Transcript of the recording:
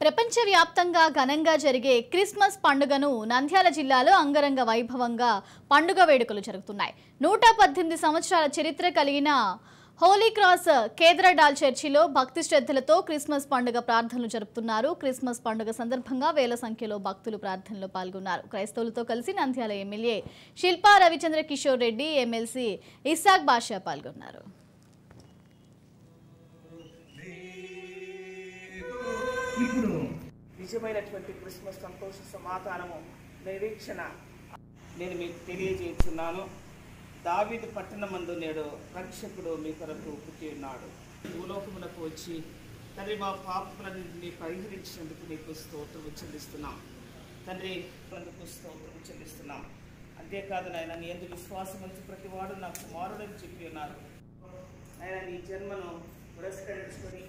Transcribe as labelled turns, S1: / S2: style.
S1: ప్రపంచవ్యాప్తంగా ఘనంగా జరిగే క్రిస్మస్ పండుగను నంద్యాల జిల్లాలో అంగరంగ వైభవంగా పండుగ వేడుకలు జరుగుతున్నాయి. 118 సంవత్సరాల చరిత్ర కలిగిన హోలీ క్రాస్ కేథడ్రాల్ చర్చిలో భక్తి శ్రద్ధలతో క్రిస్మస్ పండుగ ప్రార్థనలు జరుపుతున్నారు. క్రిస్మస్ పండుగ సందర్భంగా వేల సంఖ్యలో భక్తులు ప్రార్థనలో పాల్గొన్నారు. క్రైస్తవులతో కలిసి నంద్యాల ఎమ్మెల్యే శిల్పా రవిచంద్ర కిషోర్ రెడ్డి, ఎమ్మెల్సీ ఇస్సాక్ బాషా పాల్గొన్నారు.
S2: ఇప్పుడు నిజమైనటువంటి క్రిస్మస్ సంతోష సమాధానము నిరీక్షణ నేను మీకు తెలియజేస్తున్నాను. దావీదు పట్టణమందు నేడు రక్షకుడు మీ కొరకు పుట్టి ఉన్నాడు. భూలోకములకు వచ్చి తండ్రి మా పాపములన్నింటినీ పరిహరించినందుకు నీకు స్తోత్రము చెల్లిస్తున్నాం. తండ్రి అందుకు స్తోత్రము చెల్లిస్తున్నాం. అంతేకాదు నాయన నీ యందు విశ్వాసం ఉంచి ప్రతి వాడు నా కుమారుడని చెప్పి ఉన్నారు. ఆయన నీ జన్మను పురస్కరించుకొని